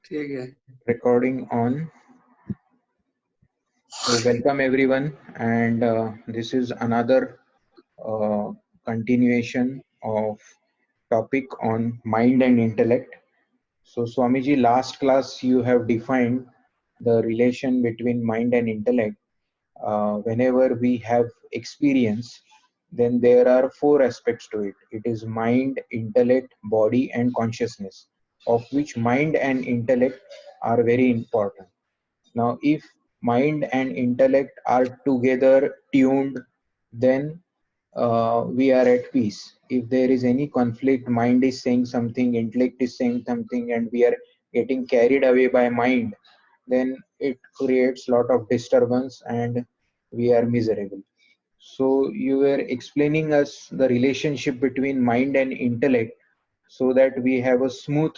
ठीक है. Recording on. So welcome everyone, and this is another continuation of topic on mind and intellect. So Swamiji, last class you have defined the relation between mind and intellect. Whenever we have experience, then there are four aspects to it. It is mind, intellect, body, and consciousness, of which mind and intellect are very important. Now, if mind and intellect are together tuned, then we are at peace. If there is any conflict, mind is saying something, intellect is saying something, and we are getting carried away by mind, then it creates lot of disturbance and we are miserable. So you were explaining us the relationship between mind and intellect so that we have a smooth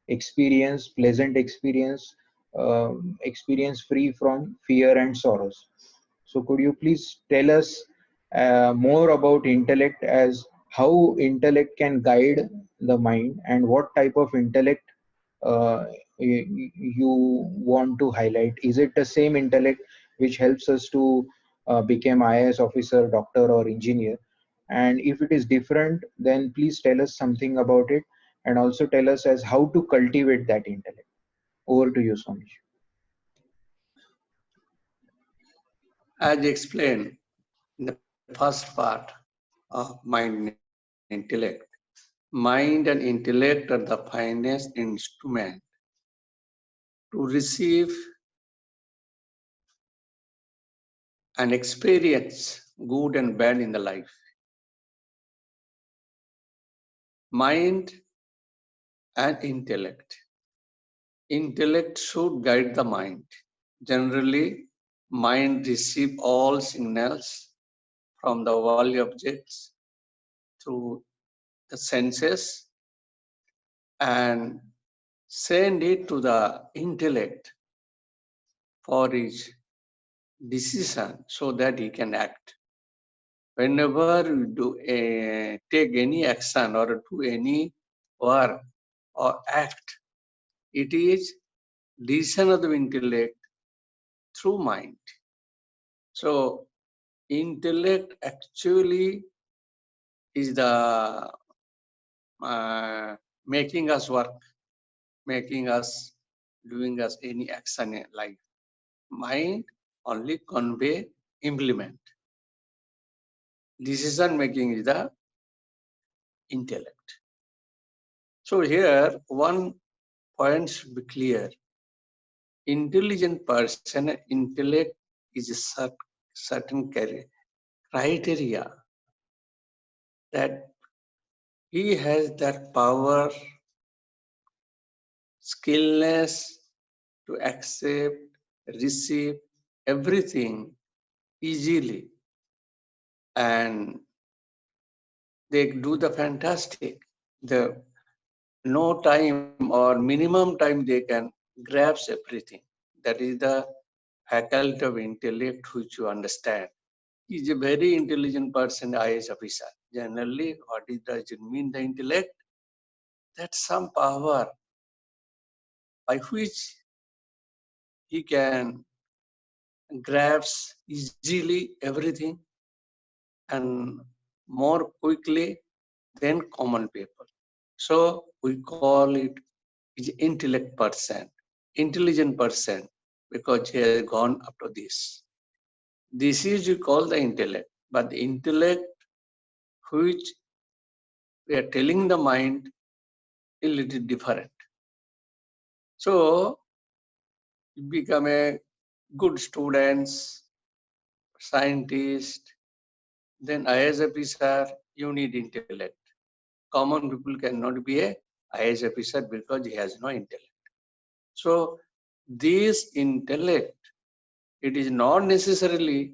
experience, pleasant experience, experience free from fear and sorrows. So could you please tell us more about intellect, as how intellect can guide the mind and what type of intellect uh, you want to highlight? Is it the same intellect which helps us to become IAS officer, doctor, or engineer? And if it is different, then please tell us something about it, and also tell us as how to cultivate that intellect. Over to you, Swami. As explained in the first part of mind and intellect, mind and intellect are the finest instrument to receive and experience good and bad in the life. Mind and intellect. Intellect should guide the mind. Generally, mind receives all signals from the worldly objects through the senses and send it to the intellect for his decision so that he can act. Whenever you do take any action or do any work or act, it is decision of the intellect through mind. So intellect actually is the making us work, making us doing us any action in life. Mind only convey, implement. Decision making is the intellect. So here one point should be clear. Intelligent person, intellect is a certain criteria that he has that power, skillness to accept, receive everything easily, and they do the fantastic. The no time or minimum time they can grasp everything. That is the faculty of intellect which you understand. He is a very intelligent person, IAS officer. Generally, what does it mean, the intellect? That's some power by which he can grasp easily everything and more quickly than common people. So we call it is intellect person, intelligent person, because he has gone up to this. This is you call the intellect, but the intellect which we are telling the mind is a little different. So you become a good student, scientist, then IAS officer, you need intellect. Common people cannot be a IAS officer because he has no intellect. So this intellect, it is not necessarily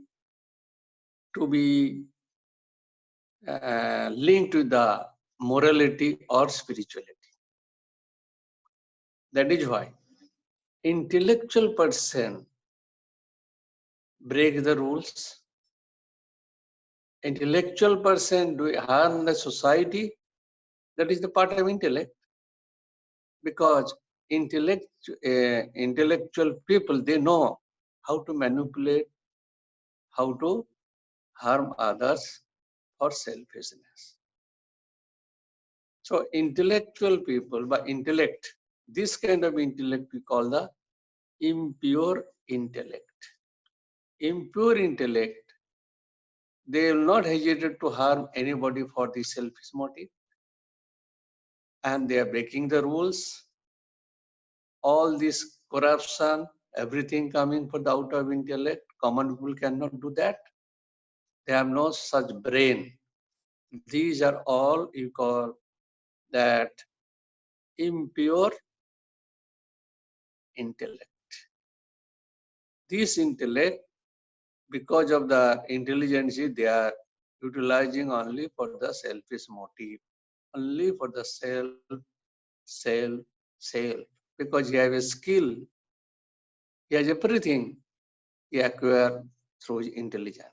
to be linked to the morality or spirituality. That is why intellectual person break the rules. Intellectual person do harm the society. That is the part of intellect. Because intellectual people, they know how to manipulate, how to harm others for selfishness. So intellectual people, by intellect, this kind of intellect we call the impure intellect. Impure intellect, they will not hesitate to harm anybody for the selfish motive, and they are breaking the rules. All this corruption, everything coming for the out of intellect, common people cannot do that. They have no such brain. These are all you call that impure intellect. This intellect, because of the intelligence, they are utilizing only for the selfish motive, only for the self. Because he has a skill, he has everything he acquired through intelligence.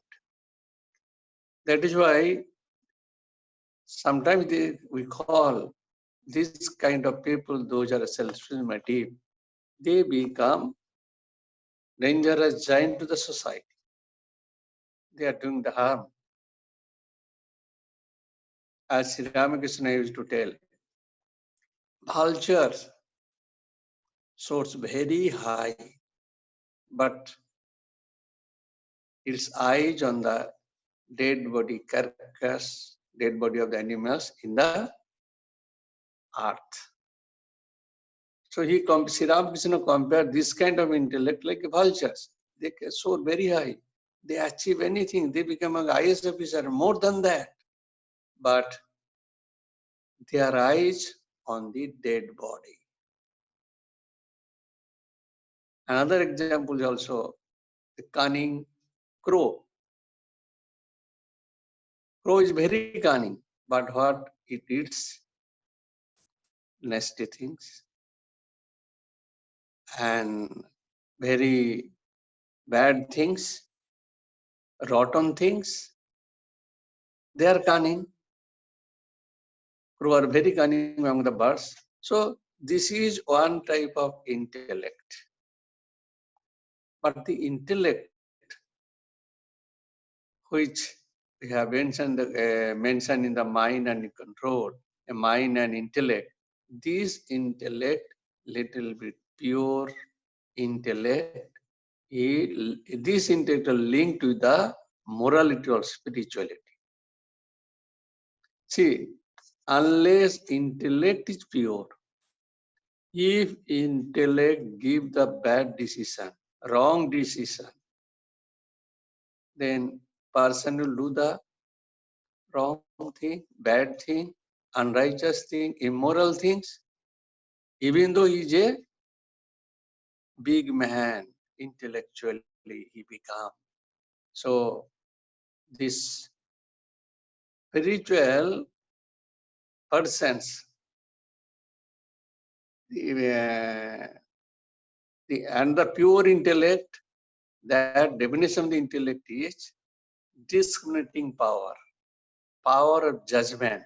That is why sometimes we call this kind of people, those are selfish motive, they become dangerous giant to the society. They are doing the harm. As Sri Ramakrishna used to tell, vultures soars very high, but its eyes on the dead body carcass, dead body of the animals in the earth. So Sri Ramakrishna compared this kind of intellect like vultures. They soar very high. They achieve anything. They become an IAS officer, more than that. But their eyes on the dead body. Another example is also the cunning crow. Crow is very cunning, but what it eats? Nasty things and very bad things, rotten things. They are cunning. Crow are very cunning among the birds. So this is one type of intellect. But the intellect which we have mentioned in the mind and control, a mind and intellect, this intellect, little bit pure intellect, this intellect linked to the morality or spirituality. See, unless intellect is pure, if intellect give the bad decision, wrong decision, then person will do the wrong thing, bad thing, unrighteous thing, immoral things, even though he is a big man, intellectually he become. So this spiritual persons, and the pure intellect, that definition of the intellect is discriminating power, power of judgment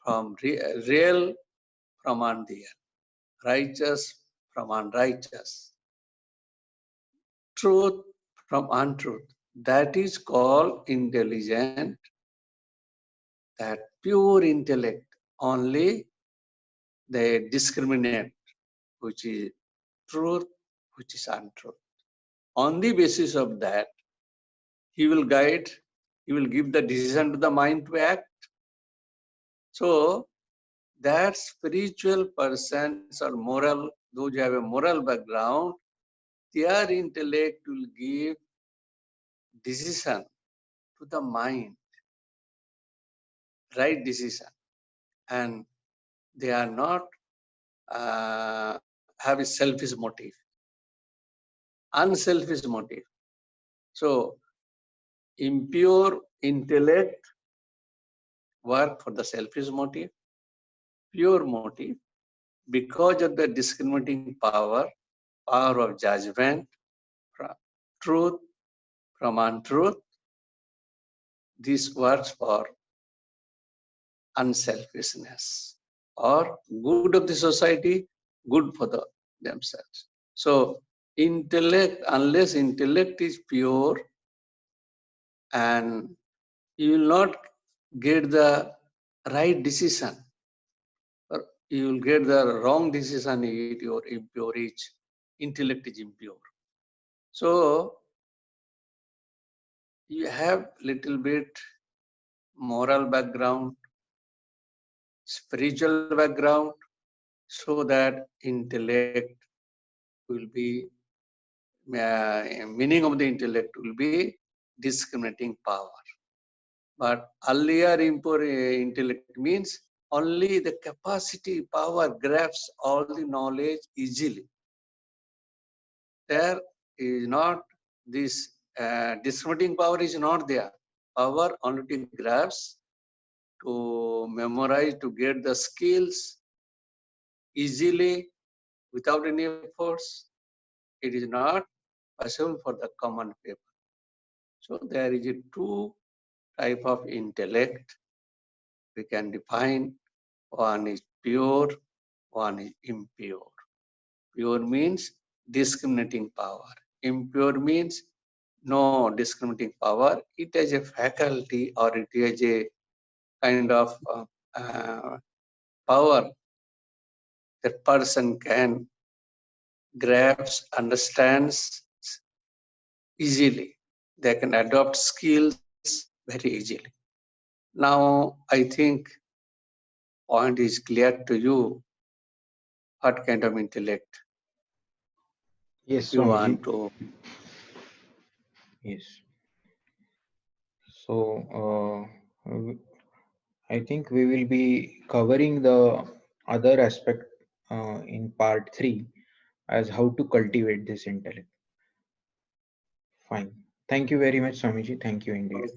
from real from unreal, righteous from unrighteous, truth from untruth. That is called intelligent, that pure intellect. Only they discriminate which is truth, which is untruth. On the basis of that, he will guide, he will give the decision to the mind to act. So that spiritual persons or moral, those who have a moral background, their intellect will give decision to the mind, right decision, and they are not have a selfish motive, unselfish motive. So impure intellect work for the selfish motive, pure motive, because of the discriminating power, power of judgment, truth from untruth. This works for unselfishness or good of the society, good for themselves. So intellect, unless intellect is pure, and you will not get the right decision, or you will get the wrong decision if your impure is intellect is impure. So you have little bit moral background, spiritual background, so that intellect will be meaning of the intellect will be discriminating power. But earlier impure intellect means only the capacity, power grabs all the knowledge easily. There is not this discriminating power is not there. Power only grabs to memorize, to get the skills easily without any efforts. It is not possible for the common people. So there is a two type of intellect we can define. One is pure, one is impure. Pure means discriminating power. Impure means no discriminating power. It has a faculty, or it has a kind of power that person can grasp, understands easily. They can adopt skills very easily. Now, I think point is clear to you what kind of intellect Yes, you Swamiji. want to. Yes. So, I think we will be covering the other aspect in part 3 as how to cultivate this intellect. Fine. Thank you very much, Swamiji. Thank you indeed.